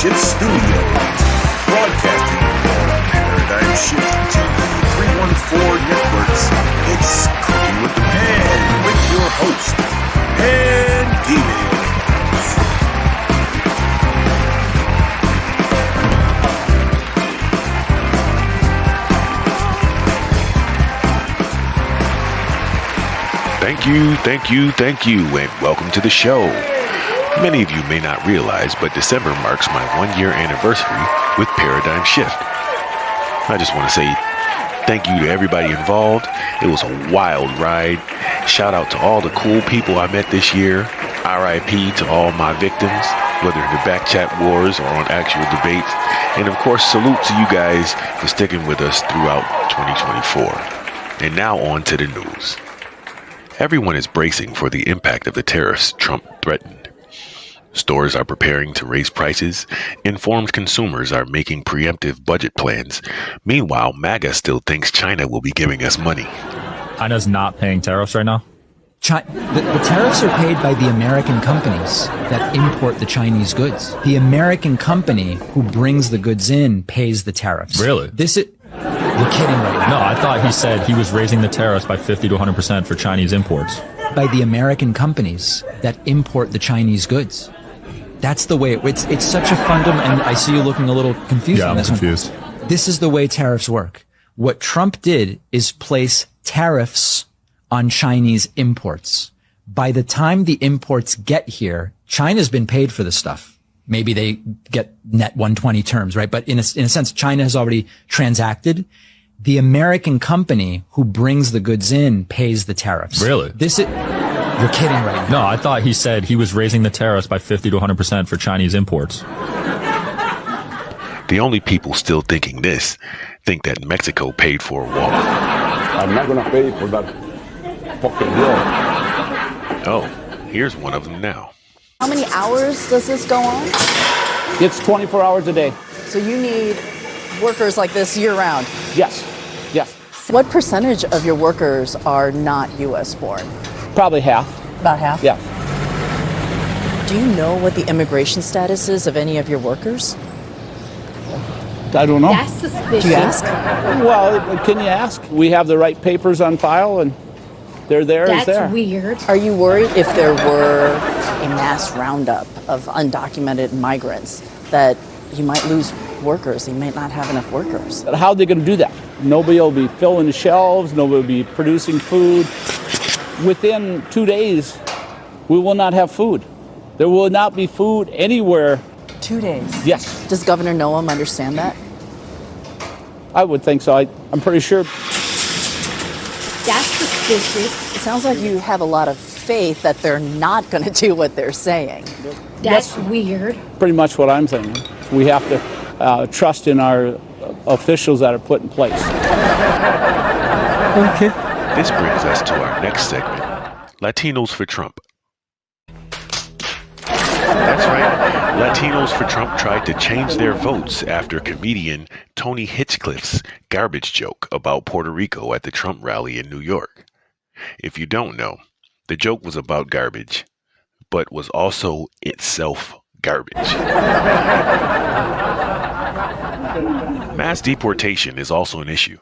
Shift Studios, broadcasting from Paradigm Shift TV 314 networks. It's Cooking with the Pan with your host, Pan Demons. Thank you, and welcome to the show. Many of you may not realize, but December marks my 1-year anniversary with Paradigm Shift. I just want to say thank you to everybody involved. It was a wild ride. Shout out to all the cool people I met this year. RIP to all my victims, whether in the back chat wars or on actual debates. And of course, salute to you guys for sticking with us throughout 2024. And now on to the news. Everyone is bracing for the impact of the tariffs Trump threatened. Stores are preparing to raise prices. Informed consumers are making preemptive budget plans. Meanwhile, MAGA still thinks China will be giving us money. China's not paying tariffs right now? The tariffs are paid by the American companies that import the Chinese goods. The American company who brings the goods in pays the tariffs. Really? You're kidding right now. No, I thought he said he was raising the tariffs by 50 to 100% for Chinese imports. By the American companies that import the Chinese goods. That's the way it's such a fundamental, and I see you looking a little confused on this one. Yeah, I'm confused. This is the way tariffs work. What Trump did is place tariffs on Chinese imports. By the time the imports get here, China's been paid for the stuff. Maybe they get net 120 terms, right? But in a sense, China has already transacted. The American company who brings the goods in pays the tariffs. Really? You're kidding right now. No, I thought he said he was raising the tariffs by 50 to 100% for Chinese imports. The only people still thinking this think that Mexico paid for a wall. I'm not going to pay for that fucking wall. Oh, here's one of them now. How many hours does this go on? It's 24 hours a day. So you need workers like this year-round? Yes. What percentage of your workers are not U.S. born? Probably half. About half? Yeah. Do you know what the immigration status is of any of your workers? I don't know. That's suspicious. Do you ask? Well, can you ask? We have the right papers on file, and they're there. That's weird. Are you worried if there were a mass roundup of undocumented migrants that you might lose workers? You might not have enough workers. How are they going to do that? Nobody will be filling the shelves. Nobody will be producing food. Within 2 days, we will not have food. There will not be food anywhere. 2 days? Yes. Does Governor Noem understand that? I would think so. I'm pretty sure. That's suspicious. It sounds like you have a lot of faith that they're not going to do what they're saying. That's weird. Pretty much what I'm saying. We have to trust in our officials that are put in place. Okay. This brings us to our next segment, Latinos for Trump. That's right. Latinos for Trump tried to change their votes after comedian Tony Hinchcliffe's garbage joke about Puerto Rico at the Trump rally in New York. If you don't know, the joke was about garbage, but was also itself garbage. Mass deportation is also an issue.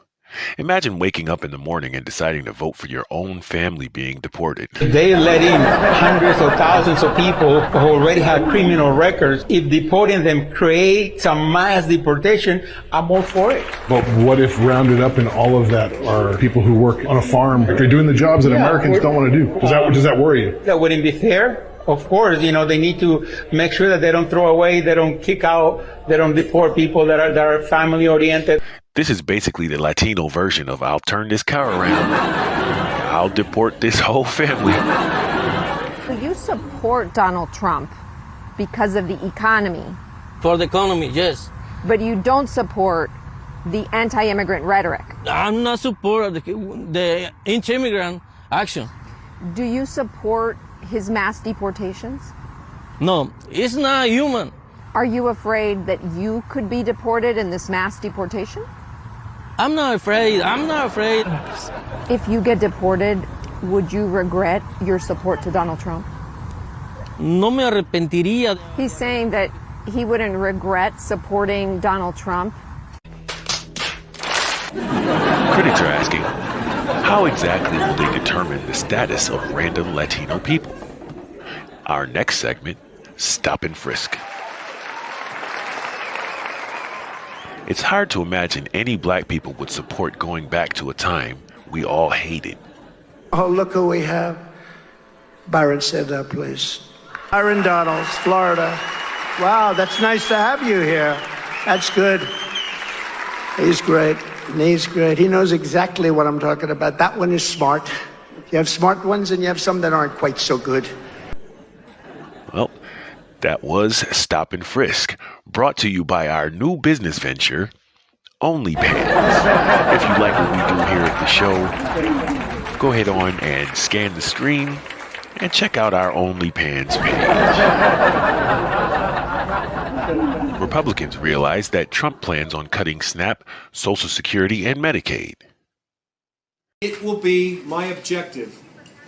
Imagine waking up in the morning and deciding to vote for your own family being deported. They let in hundreds of thousands of people who already have criminal records. If deporting them creates a mass deportation, I'm all for it. But what if rounded up in all of that are people who work on a farm? They're doing the jobs that Americans don't want to do. Does that worry you? That wouldn't be fair. Of course, they need to make sure that they don't throw away, they don't kick out, they don't deport people that are family oriented. This is basically the Latino version of I'll turn this car around. I'll deport this whole family. You support Donald Trump because of the economy. For the economy, yes. But you don't support the anti-immigrant rhetoric. I'm not support the anti-immigrant action. Do you support his mass deportations? No, it's not human. Are you afraid that you could be deported in this mass deportation? I'm not afraid. If you get deported, would you regret your support to Donald Trump? No me arrepentiría. He's saying that he wouldn't regret supporting Donald Trump? Critics are asking, how exactly will they determine the status of random Latino people? Our next segment, Stop and Frisk. It's hard to imagine any black people would support going back to a time we all hated. Oh, look who we have. Byron, stand up, please. Byron Donalds, Florida. Wow, that's nice to have you here. That's good. He's great. He's great. He knows exactly what I'm talking about. That one is smart. You have smart ones and you have some that aren't quite so good. Well, that was Stop and Frisk, brought to you by our new business venture, OnlyPans. If you like what we do here at the show, go ahead on and scan the screen and check out our OnlyPans page. Republicans realize that Trump plans on cutting SNAP, Social Security, and Medicaid. It will be my objective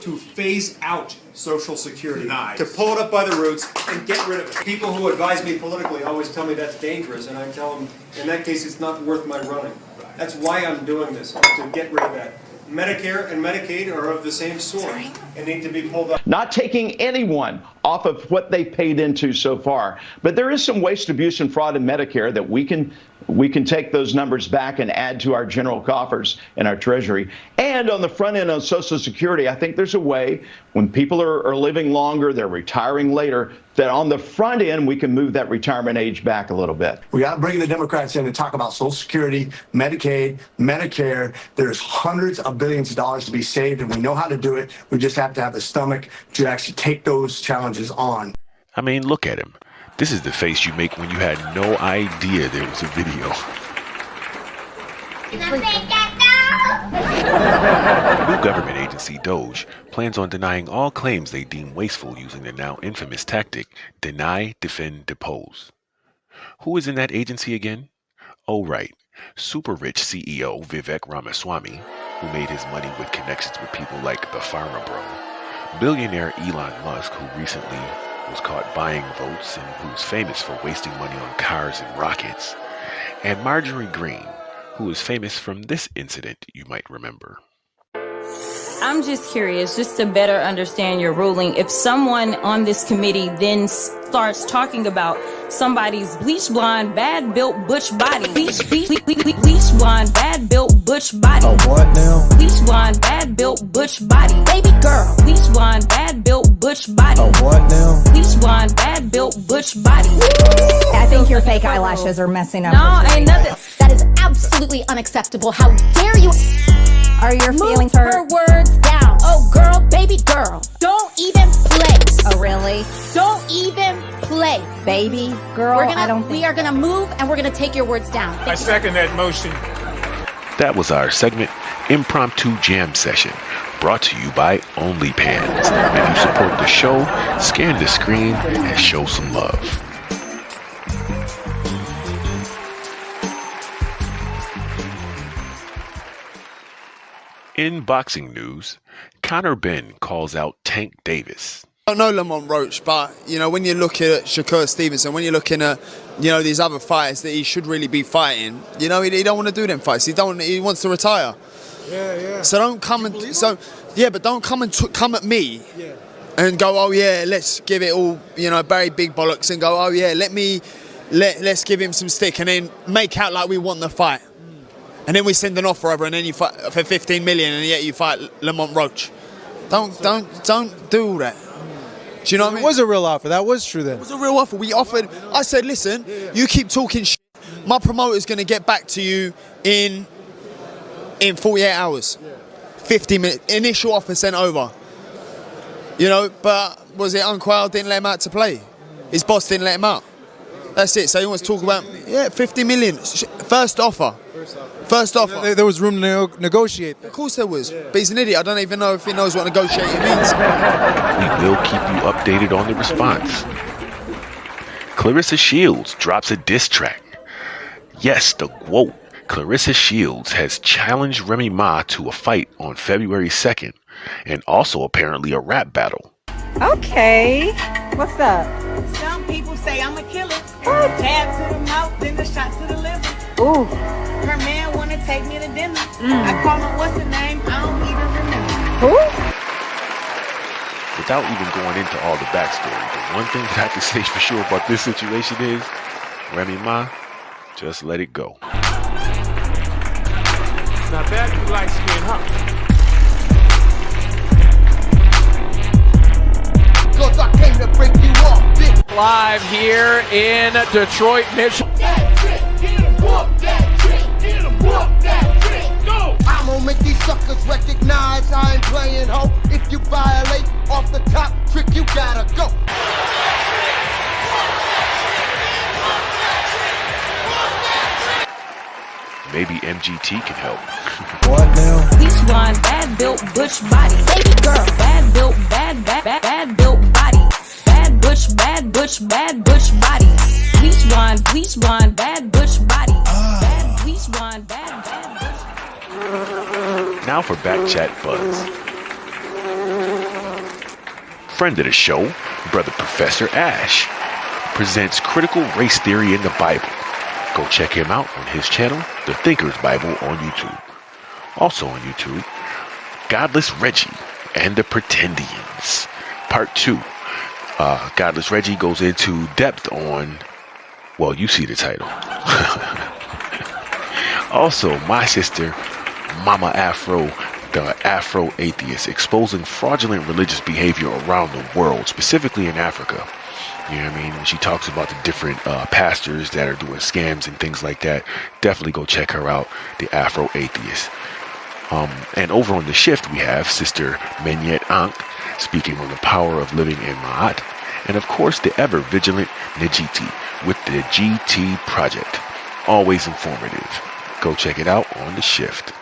to phase out Social Security, to pull it up by the roots and get rid of it. People who advise me politically always tell me that's dangerous, and I tell them, in that case, it's not worth my running. That's why I'm doing this, to get rid of that. Medicare and Medicaid are of the same sort and need to be pulled up. Not taking anyone off of what they paid into so far. But there is some waste, abuse, and fraud in Medicare that we can take those numbers back and add to our general coffers and our Treasury. And on the front end of Social Security, I think there's a way when people are living longer, they're retiring later, that on the front end, we can move that retirement age back a little bit. We got to bring the Democrats in and talk about Social Security, Medicaid, Medicare. There's hundreds of billions of dollars to be saved, and we know how to do it. We just have to have the stomach to actually take those challenges on. I mean, look at him. This is the face you make when you had no idea there was a video. New government agency DOGE plans on denying all claims they deem wasteful using the now infamous tactic, deny, defend, depose. Who is in that agency again? Oh, right. Super rich CEO Vivek Ramaswamy, who made his money with connections with people like the Pharma Bro. Billionaire Elon Musk, who recently was caught buying votes and who's famous for wasting money on cars and rockets. And Marjorie Greene, who is famous from this incident you might remember. I'm just curious, just to better understand your ruling, if someone on this committee then starts talking about somebody's bleach blonde, bad built butch body, bleach blonde, bad built butch body. Oh, what now? Bleach blonde, bad built butch body. Baby girl, bleach blonde, bad built butch body. Oh, what now? Bleach blonde, bad built butch body. I think your fake eyelashes are messing up. No, ain't nothing. That is absolutely unacceptable. How dare you? Are your feelings Move hurt? her words down. Oh, girl, baby girl. Don't even play. Oh, really? Don't even play. Baby girl, We are gonna move and we're gonna take your words down. I second that motion. That was our segment, Impromptu Jam Session, brought to you by OnlyPans. If you support the show, scan the screen and show some love. In boxing news, Conor Benn calls out Tank Davis. I don't know Lamont Roach, but when you look at Shakur Stevenson, when you're looking at these other fighters that he should really be fighting, he don't want to do them fights. He wants to retire. Yeah. So don't come and but don't come and come at me and go, oh yeah, let's give it all, Barry Big Bollocks, and go, oh yeah, let's give him some stick, and then make out like we want the fight. And then we send an offer over, and then you fight for 15 million, and yet you fight Lamont Roach. Don't do all that. Do you know what I mean? It was a real offer. That was true then. It was a real offer. We offered. I said, listen, you keep talking shit. My promoter's going to get back to you in 48 hours. 50 minutes. Initial offer sent over. But was it Unquail didn't let him out to play? His boss didn't let him out. That's it. So he wants to talk about 50 million. First offer. There was room to negotiate. Of course there was. But he's an idiot. I don't even know if he knows what negotiating means. We will keep you updated on the response. Clarissa Shields drops a diss track. Yes, the GWOAT, Clarissa Shields, has challenged Remy Ma to a fight on February 2nd, and also apparently a rap battle. Okay. What's up? Some people say I'm a killer. Jab to the mouth, then the shot to the liver. Ooh. Her man wanna take me to dinner. I call him, what's the name? I don't even remember. Who? Without even going into all the backstory, the one thing that I can say for sure about this situation is, Remy Ma, just let it go. Now that you light skin, huh? Cause I came to break you off, bitch. Live here in Detroit, Michigan. I'm gonna make these suckers recognize I ain't playing ho. If you violate off the top trick, you gotta go. Maybe MGT can help. What now? Bleach blonde, bad built, butch body. Baby girl, bad built, bad built body. Bad butch body. Bleach blonde, bad butch body. Bad bleach blonde, bad butch. Now for Back Chat Buzz. Friend of the show, Brother Professor Ash, presents critical race theory in the Bible. Go check him out on his channel, The Thinker's Bible on YouTube. Also on YouTube, Godless Reggie and the Pretendians, Part 2. Godless Reggie goes into depth on, well, you see the title. Also, my sister, Mama Afro, the Afro Atheist, exposing fraudulent religious behavior around the world, specifically in Africa. You know what I mean? When she talks about the different pastors that are doing scams and things like that, definitely go check her out, the Afro Atheist. And over on The Shift, we have Sister Menyet Ankh speaking on the power of living in Ma'at. And of course, the ever vigilant Nejiti with the GT Project. Always informative. Go check it out on The Shift.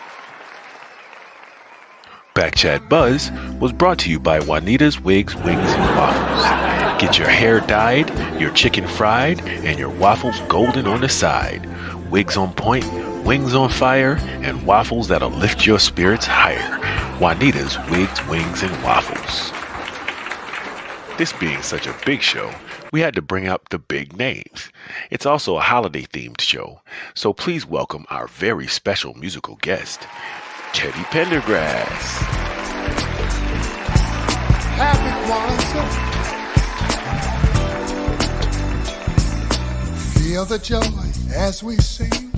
Backchat Buzz was brought to you by Juanita's Wigs, Wings, and Waffles. Get your hair dyed, your chicken fried, and your waffles golden on the side. Wigs on point, wings on fire, and waffles that'll lift your spirits higher. Juanita's Wigs, Wings, and Waffles. This being such a big show, we had to bring up the big names. It's also a holiday-themed show, so please welcome our very special musical guest, Teddy Pendergrass. Happy Kwanzaa. Feel the joy as we sing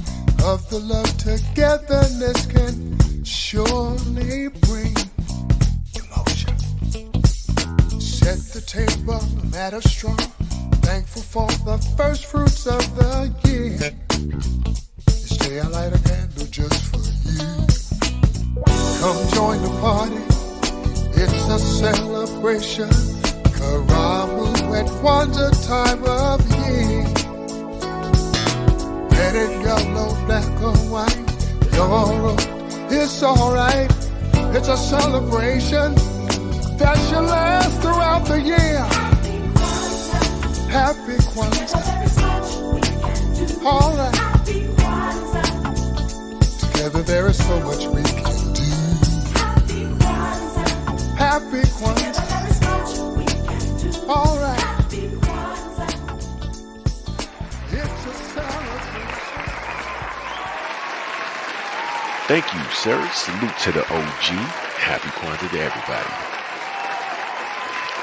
of the love togetherness can surely bring emotion. Set the table, a matter strong, thankful for the first fruits of the year. This day I light a candle just for you. Come join the party, it's a celebration. Karamu at Kwanzaa time of year. Red and yellow, black or white, your it's alright. It's a celebration that shall last throughout the year. Happy Kwanzaa. Alright. Together there is so much we can do. Happy Kwanzaa. Alright. It's a celebration. Thank you, sir. Salute to the OG. Happy Kwanzaa to everybody.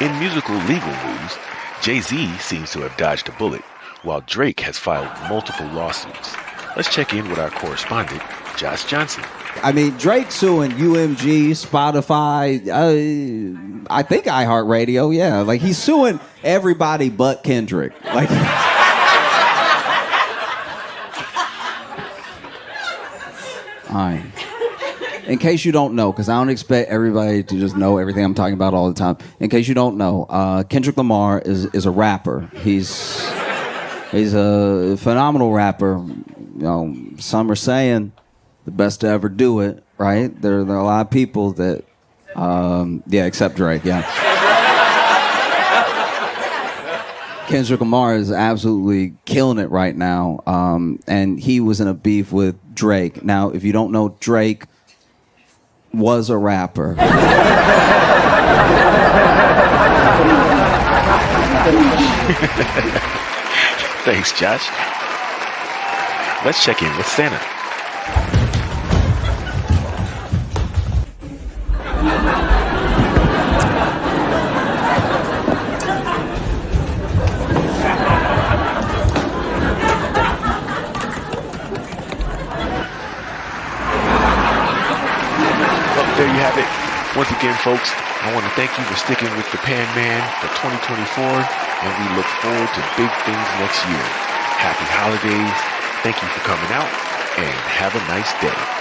In musical legal news, Jay-Z seems to have dodged a bullet, while Drake has filed multiple lawsuits. Let's check in with our correspondent, Josh Johnson. I mean, Drake suing UMG, Spotify, I think iHeartRadio, yeah. Like, he's suing everybody but Kendrick. Like... All right. In case you don't know, because I don't expect everybody to just know everything I'm talking about all the time. In case you don't know, Kendrick Lamar is a rapper. He's a phenomenal rapper. You know, some are saying the best to ever do it, right? There are a lot of people that, yeah, except Drake, yeah. Kendrick Lamar is absolutely killing it right now, and he was in a beef with Drake. Now, if you don't know, Drake was a rapper. Thanks, Josh. Let's check in with Santa. There you have it. Once again, folks, I want to thank you for sticking with the Pan Man for 2024, and we look forward to big things next year. Happy holidays. Thank you for coming out, and have a nice day.